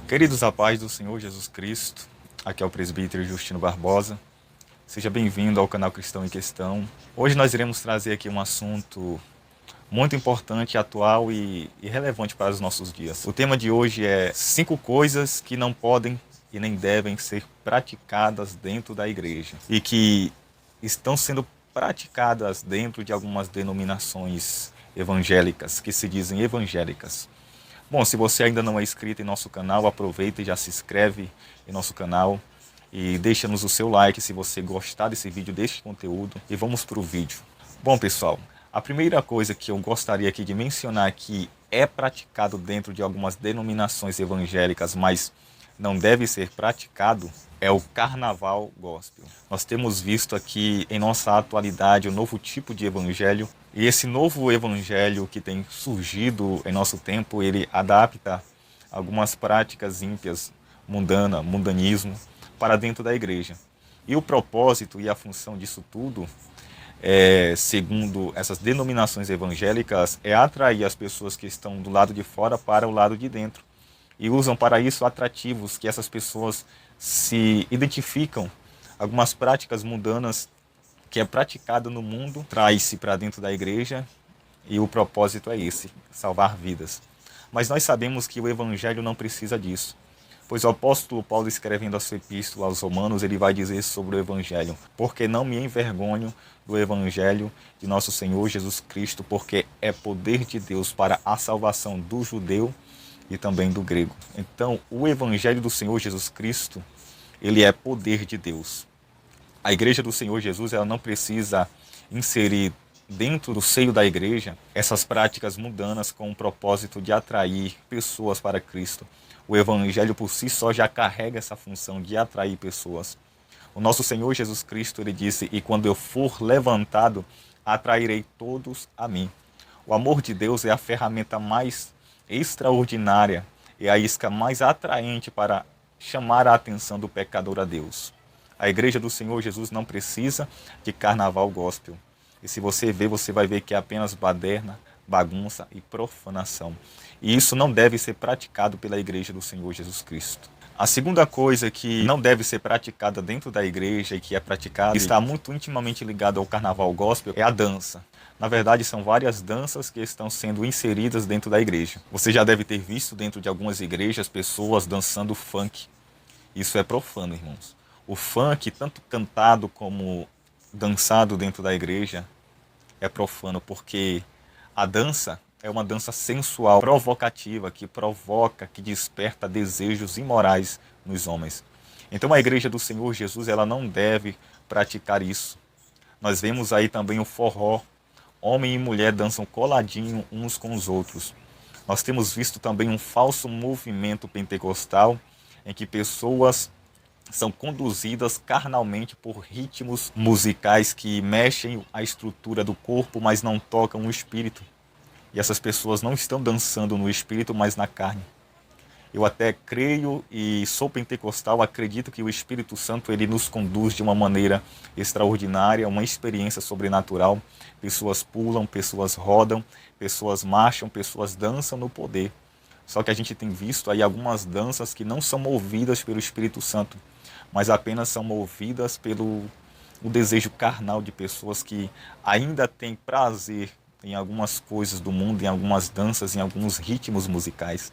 Queridos, a paz do Senhor Jesus Cristo, aqui é o presbítero Justino Barbosa. Seja bem-vindo ao canal Cristão em Questão. Hoje nós iremos trazer aqui um assunto muito importante, atual e relevante para os nossos dias. O tema de hoje é 5 coisas que não podem e nem devem ser praticadas dentro da igreja e que estão sendo praticadas dentro de algumas denominações evangélicas, que se dizem evangélicas. Bom, se você ainda não é inscrito em nosso canal, aproveita e já se inscreve em nosso canal e deixa-nos o seu like se você gostar desse vídeo, deste conteúdo, e vamos para o vídeo. Bom, pessoal, a primeira coisa que eu gostaria aqui de mencionar que é praticado dentro de algumas denominações evangélicas, mas não deve ser praticado, é o carnaval gospel. Nós temos visto aqui em nossa atualidade um novo tipo de evangelho, e esse novo evangelho que tem surgido em nosso tempo, ele adapta algumas práticas ímpias, mundanismo, para dentro da igreja. E o propósito e a função disso tudo, segundo essas denominações evangélicas, é atrair as pessoas que estão do lado de fora para o lado de dentro. E usam para isso atrativos que essas pessoas se identificam. Algumas práticas mundanas que é praticado no mundo, traz-se para dentro da igreja, e o propósito é esse, salvar vidas. Mas nós sabemos que o evangelho não precisa disso, pois o apóstolo Paulo, escrevendo a sua epístola aos Romanos, ele vai dizer sobre o evangelho: porque não me envergonho do evangelho de nosso Senhor Jesus Cristo, porque é poder de Deus para a salvação do judeu e também do grego. Então, o evangelho do Senhor Jesus Cristo, ele é poder de Deus. A igreja do Senhor Jesus, ela não precisa inserir dentro do seio da igreja essas práticas mundanas com o propósito de atrair pessoas para Cristo. O evangelho por si só já carrega essa função de atrair pessoas. O nosso Senhor Jesus Cristo, ele disse: e quando eu for levantado, atrairei todos a mim. O amor de Deus é a ferramenta mais extraordinária, é a isca mais atraente para chamar a atenção do pecador a Deus. A igreja do Senhor Jesus não precisa de carnaval gospel. E se você ver, você vai ver que é apenas baderna, bagunça e profanação. E isso não deve ser praticado pela igreja do Senhor Jesus Cristo. A segunda coisa que não deve ser praticada dentro da igreja e que é praticada, está muito intimamente ligado ao carnaval gospel, é a dança. Na verdade, são várias danças que estão sendo inseridas dentro da igreja. Você já deve ter visto dentro de algumas igrejas pessoas dançando funk. Isso é profano, irmãos. O funk, tanto cantado como dançado dentro da igreja, é profano, porque a dança é uma dança sensual, provocativa, que provoca, que desperta desejos imorais nos homens. Então a igreja do Senhor Jesus, ela não deve praticar isso. Nós vemos aí também o forró. Homem e mulher dançam coladinho uns com os outros. Nós temos visto também um falso movimento pentecostal, em que pessoas são conduzidas carnalmente por ritmos musicais que mexem a estrutura do corpo, mas não tocam o espírito. E essas pessoas não estão dançando no espírito, mas na carne. Eu até creio e sou pentecostal, acredito que o Espírito Santo, ele nos conduz de uma maneira extraordinária, uma experiência sobrenatural. Pessoas pulam, pessoas rodam, pessoas marcham, pessoas dançam no poder. Só que a gente tem visto aí algumas danças que não são movidas pelo Espírito Santo, mas apenas são movidas pelo o desejo carnal de pessoas que ainda têm prazer em algumas coisas do mundo, em algumas danças, em alguns ritmos musicais,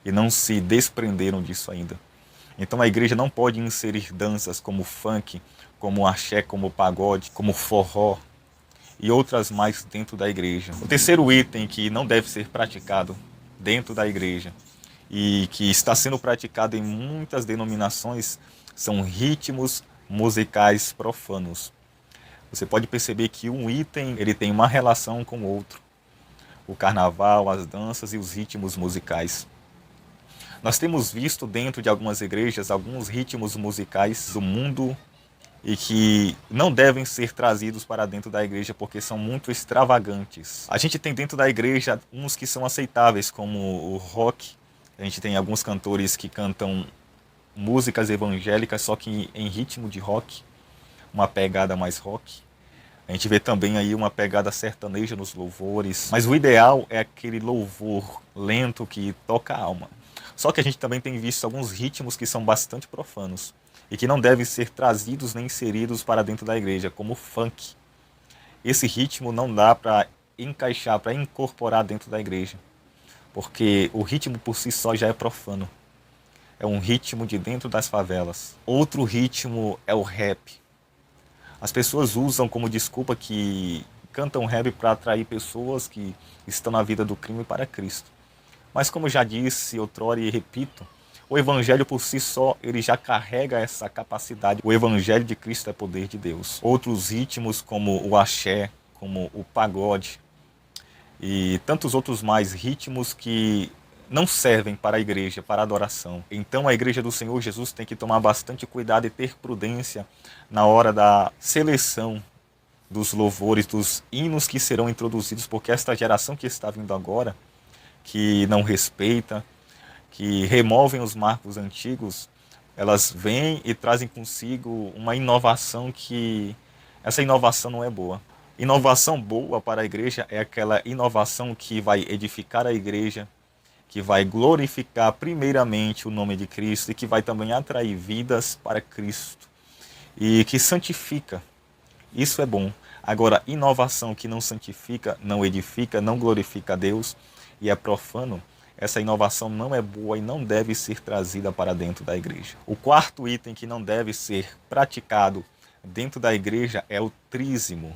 e não se desprenderam disso ainda. Então a igreja não pode inserir danças como funk, como axé, como pagode, como forró e outras mais dentro da igreja. O terceiro item que não deve ser praticado dentro da igreja e que está sendo praticado em muitas denominações são ritmos musicais profanos. Você pode perceber que um item, ele tem uma relação com o outro. O carnaval, as danças e os ritmos musicais. Nós temos visto dentro de algumas igrejas alguns ritmos musicais do mundo e que não devem ser trazidos para dentro da igreja porque são muito extravagantes. A gente tem dentro da igreja uns que são aceitáveis, como o rock. A gente tem alguns cantores que cantam músicas evangélicas, só que em ritmo de rock, uma pegada mais rock. A gente vê também aí uma pegada sertaneja nos louvores, mas o ideal é aquele louvor lento que toca a alma. Só que a gente também tem visto alguns ritmos que são bastante profanos e que não devem ser trazidos nem inseridos para dentro da igreja, como o funk. Esse ritmo não dá para encaixar, para incorporar dentro da igreja, porque o ritmo por si só já é profano. É um ritmo de dentro das favelas. Outro ritmo é o rap. As pessoas usam como desculpa que cantam rap para atrair pessoas que estão na vida do crime para Cristo. Mas como já disse outrora e repito, o evangelho por si só, ele já carrega essa capacidade. O evangelho de Cristo é poder de Deus. Outros ritmos como o axé, como o pagode e tantos outros mais ritmos que não servem para a igreja, para a adoração. Então a igreja do Senhor Jesus tem que tomar bastante cuidado e ter prudência na hora da seleção dos louvores, dos hinos que serão introduzidos, porque esta geração que está vindo agora, que não respeita, que removem os marcos antigos, elas vêm e trazem consigo uma inovação que essa inovação não é boa. Inovação boa para a igreja é aquela inovação que vai edificar a igreja, que vai glorificar primeiramente o nome de Cristo e que vai também atrair vidas para Cristo e que santifica. Isso é bom. Agora, inovação que não santifica, não edifica, não glorifica a Deus e é profano, essa inovação não é boa e não deve ser trazida para dentro da igreja. O quarto item que não deve ser praticado dentro da igreja é o trízimo.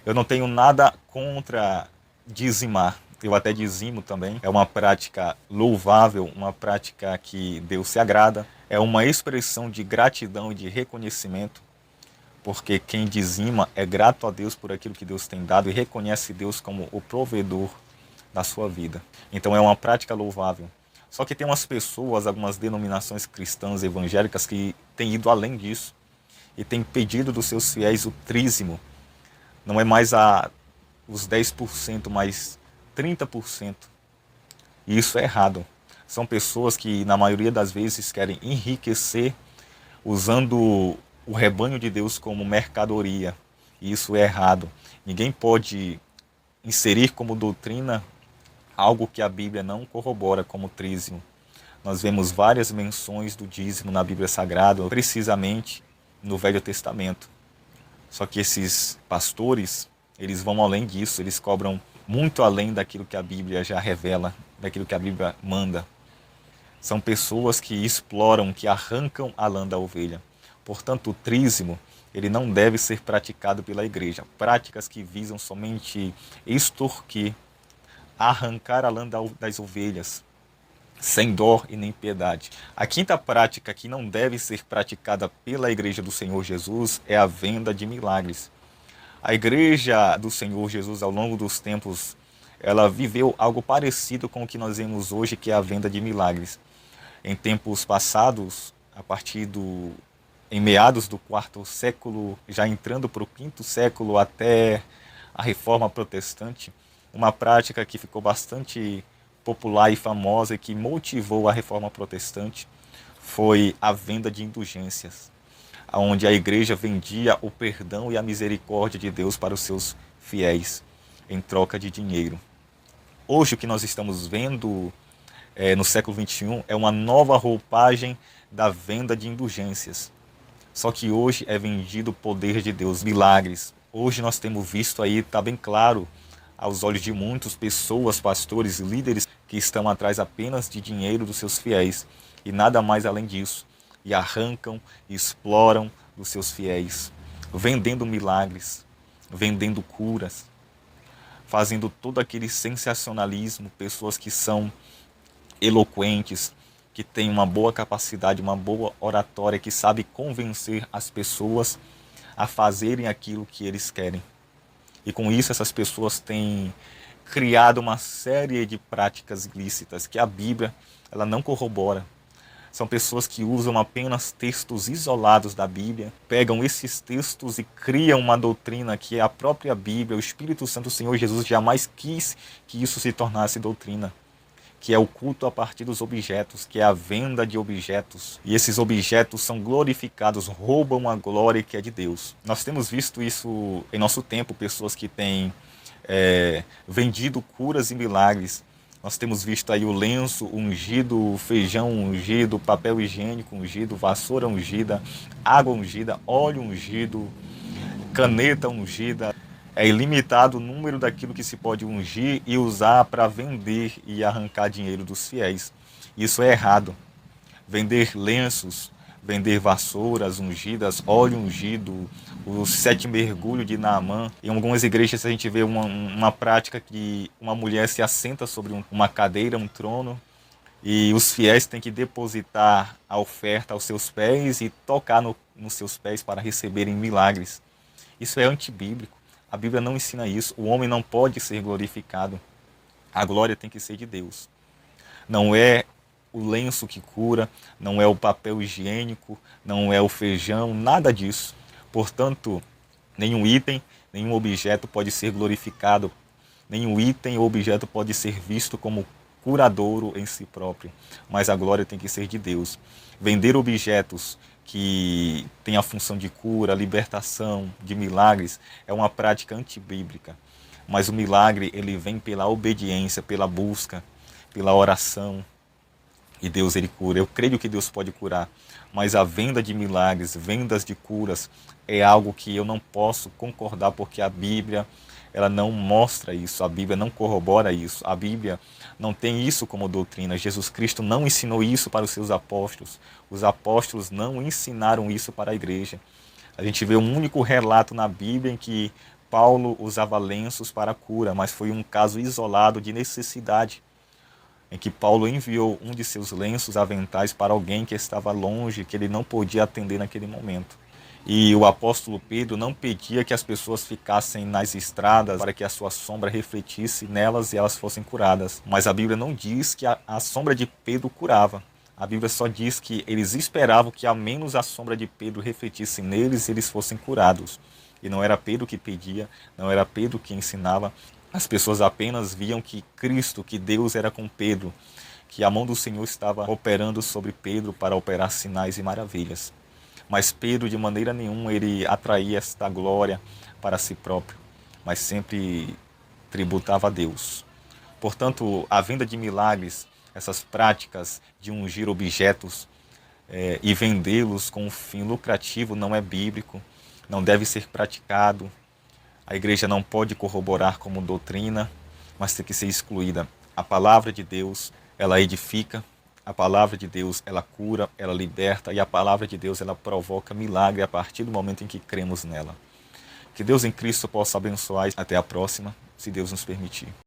Eu não tenho nada contra dizimar. Eu até dizimo também. É uma prática louvável, uma prática que Deus se agrada. É uma expressão de gratidão e de reconhecimento, porque quem dizima é grato a Deus por aquilo que Deus tem dado e reconhece Deus como o provedor da sua vida. Então é uma prática louvável. Só que tem umas pessoas, algumas denominações cristãs evangélicas que têm ido além disso e têm pedido dos seus fiéis o trízimo. Não é mais os 10%, mas 30%. E isso é errado. São pessoas que, na maioria das vezes, querem enriquecer usando o rebanho de Deus como mercadoria. E isso é errado. Ninguém pode inserir como doutrina algo que a Bíblia não corrobora como trízimo. Nós vemos várias menções do dízimo na Bíblia Sagrada, precisamente no Velho Testamento. Só que esses pastores, eles vão além disso, eles cobram muito além daquilo que a Bíblia já revela, daquilo que a Bíblia manda. São pessoas que exploram, que arrancam a lã da ovelha. Portanto, o trízimo, ele não deve ser praticado pela igreja. Práticas que visam somente extorquir, arrancar a lã das ovelhas, sem dó e nem piedade. A quinta prática que não deve ser praticada pela igreja do Senhor Jesus é a venda de milagres. A igreja do Senhor Jesus, ao longo dos tempos, ela viveu algo parecido com o que nós vemos hoje, que é a venda de milagres. Em tempos passados, em meados do quarto século, já entrando para o quinto século até a Reforma Protestante, uma prática que ficou bastante popular e famosa e que motivou a Reforma Protestante foi a venda de indulgências, onde a igreja vendia o perdão e a misericórdia de Deus para os seus fiéis em troca de dinheiro. Hoje o que nós estamos vendo no século XXI é uma nova roupagem da venda de indulgências. Só que hoje é vendido o poder de Deus, milagres. Hoje nós temos visto aí, está bem claro, aos olhos de muitas pessoas, pastores, líderes que estão atrás apenas de dinheiro dos seus fiéis e nada mais além disso. E arrancam e exploram dos seus fiéis, vendendo milagres, vendendo curas, fazendo todo aquele sensacionalismo, pessoas que são eloquentes, que têm uma boa capacidade, uma boa oratória, que sabe convencer as pessoas a fazerem aquilo que eles querem. E com isso essas pessoas têm criado uma série de práticas ilícitas que a Bíblia ela não corrobora. São pessoas que usam apenas textos isolados da Bíblia, pegam esses textos e criam uma doutrina que é a própria Bíblia. O Espírito Santo do Senhor Jesus jamais quis que isso se tornasse doutrina, que é o culto a partir dos objetos, que é a venda de objetos. E esses objetos são glorificados, roubam a glória que é de Deus. Nós temos visto isso em nosso tempo, pessoas que têm vendido curas e milagres Nós temos visto aí o lenço ungido, o feijão ungido, papel higiênico ungido, vassoura ungida, água ungida, óleo ungido, caneta ungida. É ilimitado o número daquilo que se pode ungir e usar para vender e arrancar dinheiro dos fiéis. Isso é errado. Vender lenços, vender vassouras ungidas, óleo ungido, os 7 mergulhos de Naamã. Em algumas igrejas a gente vê uma prática que uma mulher se assenta sobre uma cadeira, um trono, e os fiéis têm que depositar a oferta aos seus pés e tocar nos seus pés para receberem milagres. Isso é antibíblico. A Bíblia não ensina isso. O homem não pode ser glorificado. A glória tem que ser de Deus. Não é o lenço que cura, não é o papel higiênico, não é o feijão, nada disso. Portanto, nenhum item, nenhum objeto pode ser glorificado, nenhum item ou objeto pode ser visto como curadouro em si próprio, mas a glória tem que ser de Deus. Vender objetos que têm a função de cura, libertação, de milagres, é uma prática antibíblica. Mas o milagre, ele vem pela obediência, pela busca, pela oração, e Deus ele cura. Eu creio que Deus pode curar, mas a venda de milagres, vendas de curas, é algo que eu não posso concordar, porque a Bíblia ela não mostra isso, a Bíblia não corrobora isso, a Bíblia não tem isso como doutrina. Jesus Cristo não ensinou isso para os seus apóstolos, os apóstolos não ensinaram isso para a igreja. A gente vê um único relato na Bíblia em que Paulo usava lenços para a cura, mas foi um caso isolado de necessidade, em que Paulo enviou um de seus lenços aventais para alguém que estava longe, que ele não podia atender naquele momento. E o apóstolo Pedro não pedia que as pessoas ficassem nas estradas para que a sua sombra refletisse nelas e elas fossem curadas. Mas a Bíblia não diz que a sombra de Pedro curava. A Bíblia só diz que eles esperavam que ao menos a sombra de Pedro refletisse neles e eles fossem curados. E não era Pedro que pedia, não era Pedro que ensinava. As pessoas apenas viam que Cristo, que Deus era com Pedro, que a mão do Senhor estava operando sobre Pedro para operar sinais e maravilhas. Mas Pedro, de maneira nenhuma, ele atraía esta glória para si próprio, mas sempre tributava a Deus. Portanto, a venda de milagres, essas práticas de ungir objetos e vendê-los com um fim lucrativo não é bíblico, não deve ser praticado. A igreja não pode corroborar como doutrina, mas tem que ser excluída. A palavra de Deus, ela edifica, a palavra de Deus, ela cura, ela liberta, e a palavra de Deus, ela provoca milagre a partir do momento em que cremos nela. Que Deus em Cristo possa abençoar. Até a próxima, se Deus nos permitir.